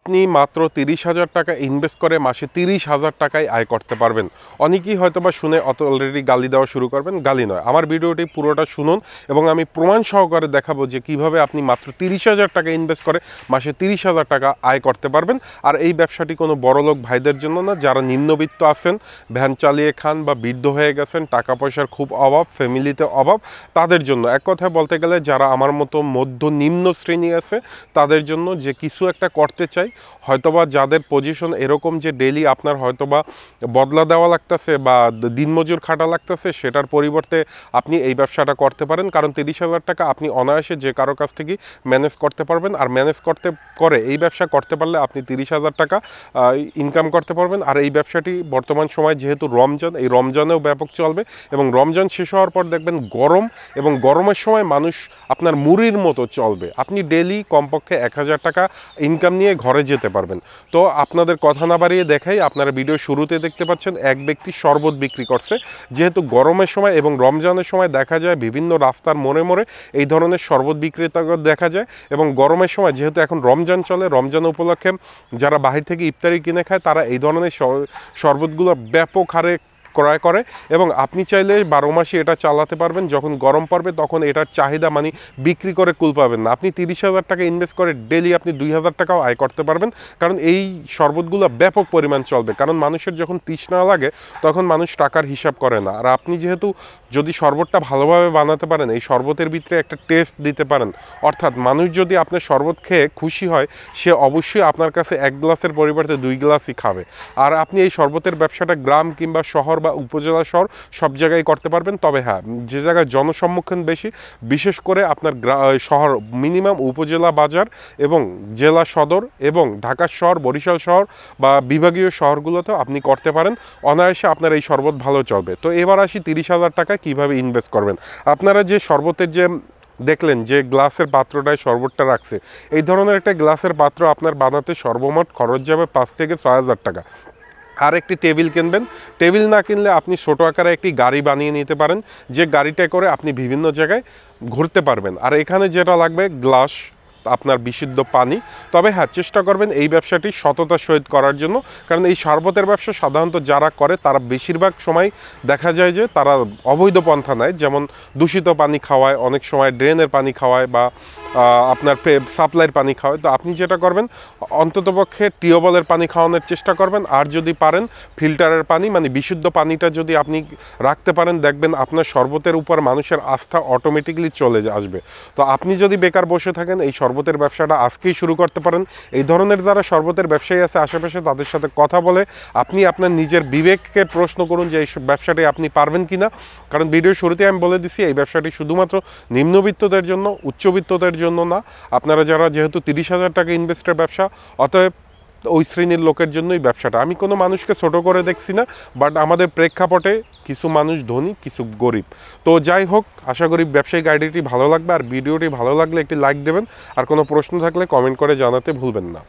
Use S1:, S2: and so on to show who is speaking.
S1: আপনি মাত্র ৩০,০০০ টাকা ইনভেস্ট করে মাসে ৩০,০০০ টাকায় আয় করতে পারবেন। অনেকেই হয়তোবা শুনে অলরেডি গালি দেওয়া শুরু করবেন। গালি নয়, আমার ভিডিওটি পুরোটা শুনুন এবং আমি প্রমাণ সহকারে দেখাবো যে কিভাবে আপনি মাত্র ৩০,০০০ টাকা ইনভেস্ট করে মাসে ৩০,০০০ টাকা আয় করতে পারবেন। আর এই ব্যবসাটি কোনো বড়লোক ভাইদের জন্য না, যারা নিম্নবিত্ত আছেন, ভ্যান চালিয়ে খান বা বৃদ্ধ হয়ে গেছেন, টাকা পয়সার খুব অভাব, ফ্যামিলিতে অভাব, তাদের জন্য। এক কথায় বলতে গেলে যারা আমার মতো মধ্য নিম্ন শ্রেণী আছে তাদের জন্য, যে কিছু একটা করতে চাই, হয়তোবা যাদের পজিশন এরকম যে ডেইলি আপনার হয়তোবা বদলা দেওয়া লাগতেছে বা দিনমজুর খাটা লাগতেছে, সেটার পরিবর্তে আপনি এই ব্যবসাটা করতে পারেন। কারণ ৩০,০০০ টাকা আপনি অনায়াসে যে কারো কাছ থেকে ম্যানেজ করতে পারবেন। আর ম্যানেজ করে এই ব্যবসা করতে পারলে আপনি ৩০,০০০ টাকা ইনকাম করতে পারবেন। আর এই ব্যবসাটি বর্তমান সময় যেহেতু রমজান, এই রমজানেও ব্যাপক চলবে এবং রমজান শেষ হওয়ার পর দেখবেন গরম, এবং গরমের সময় মানুষ আপনার মুড়ির মতো চলবে। আপনি ডেইলি কমপক্ষে ১,০০০ টাকা ইনকাম নিয়ে ঘরে যেতে পারবেন। তো আপনাদের কথা না বাড়িয়ে দেখাই, আপনারা ভিডিও শুরুতে দেখতে পাচ্ছেন এক ব্যক্তি শরবত বিক্রি করছে। যেহেতু গরমের সময় এবং রমজানের সময় দেখা যায় বিভিন্ন রাস্তার মোড়ে মোড়ে এই ধরনের শরবত বিক্রেতা দেখা যায়। এবং গরমের সময় যেহেতু এখন রমজান চলে, রমজান উপলক্ষে যারা বাহির থেকে ইফতারি কিনে খায় তারা এই ধরনের শরবতগুলো ব্যাপক হারে ক্রয় করে। এবং আপনি চাইলে ১২ মাসই এটা চালাতে পারবেন। যখন গরম পড়বে তখন এটার চাহিদা মানে বিক্রি করে কুল পাবেন না। আপনি ৩০,০০০ টাকা ইনভেস্ট করে ডেলি আপনি ২,০০০ টাকাও আয় করতে পারবেন। কারণ এই শরবতগুলো ব্যাপক পরিমাণ চলবে। কারণ মানুষের যখন তৃষ্ণা লাগে তখন মানুষ টাকার হিসাব করে না। আর আপনি যেহেতু যদি শরবতটা ভালোভাবে বানাতে পারেন, এই শরবতের ভিতরে একটা টেস্ট দিতে পারেন, অর্থাৎ মানুষ যদি আপনার শরবত খেয়ে খুশি হয়, সে অবশ্যই আপনার কাছে ১ গ্লাসের পরিবর্তে ২ গ্লাসই খাবে। আর আপনি এই শরবতের ব্যবসাটা গ্রাম কিংবা শহর বা উপজেলা শহর সব জায়গায় করতে পারবেন। তবে হ্যাঁ, যে জায়গায় জনসম্মুখীন বেশি, বিশেষ করে আপনার শহর মিনিমাম উপজেলা বাজার এবং জেলা সদর এবং ঢাকা শহর, বরিশাল শহর বা বিভাগীয় শহরগুলোতেও আপনি করতে পারেন। অনায়াসে আপনার এই শরবত ভালো চলবে। তো এবার আসি ৩০,০০০ টাকা কীভাবে ইনভেস্ট করবেন। আপনারা যে শরবতের যে দেখলেন যে গ্লাসের পাত্রটায় শরবতটা রাখছে, এই ধরনের একটা গ্লাসের পাত্র আপনার বানাতে সর্বমোট খরচ যাবে ৫ থেকে ৬,০০০ টাকা। আর একটি টেবিল কিনবেন। টেবিল না কিনলে আপনি ছোটো আকারে একটি গাড়ি বানিয়ে নিতে পারেন, যে গাড়িটা করে আপনি বিভিন্ন জায়গায় ঘুরতে পারবেন। আর এখানে যেটা লাগবে গ্লাস, আপনার বিশুদ্ধ পানি। তবে হ্যাঁ, চেষ্টা করবেন এই ব্যবসাটি সততার সহিত করার জন্য। কারণ এই শরবতের ব্যবসা সাধারণত যারা করে তারা বেশিরভাগ সময় দেখা যায় যে তারা অবৈধ পন্থা নেয়। যেমন দূষিত পানি খাওয়ায়, অনেক সময় ড্রেনের পানি খাওয়ায় বা আপনার সাপ্লাইয়ের পানি খাওয়ায়। তো আপনি যেটা করবেন, অন্ততপক্ষে টিউবওয়েলের পানি খাওয়ানোর চেষ্টা করবেন। আর যদি পারেন ফিল্টারের পানি, মানে বিশুদ্ধ পানিটা যদি আপনি রাখতে পারেন, দেখবেন আপনার শরবতের উপর মানুষের আস্থা অটোমেটিকলি চলে আসবে। তো আপনি যদি বেকার বসে থাকেন, এই শরবতের ব্যবসাটা আজকেই শুরু করতে পারেন। এই ধরনের যারা শরবতের ব্যবসায়ী আছে আশেপাশে, তাদের সাথে কথা বলে আপনি আপনার নিজের বিবেককে প্রশ্ন করুন যে এই ব্যবসাটি আপনি পারবেন কিনা। কারণ ভিডিও শুরুতে আমি বলে দিছি, এই ব্যবসাটি শুধুমাত্র নিম্নবিত্তদের জন্য, উচ্চবিত্তদের জন্য না। আপনারা যারা, যেহেতু ৩০,০০০ টাকা ইনভেস্টের ব্যবসা, অতএব ওই শ্রেণীর লোকের জন্যই ব্যবসাটা। আমি কোনো মানুষকে ছোট করে দেখছি না, বাট আমাদের প্রেক্ষাপটে কিছু মানুষ ধনী, কিছু গরিব। তো যাই হোক, আশা করি ব্যবসায়িক আইডিয়াটি ভালো লাগবে। আর ভিডিওটি ভালো লাগলে একটি লাইক দেবেন। আর কোনো প্রশ্ন থাকলে কমেন্ট করে জানাতে ভুলবেন না।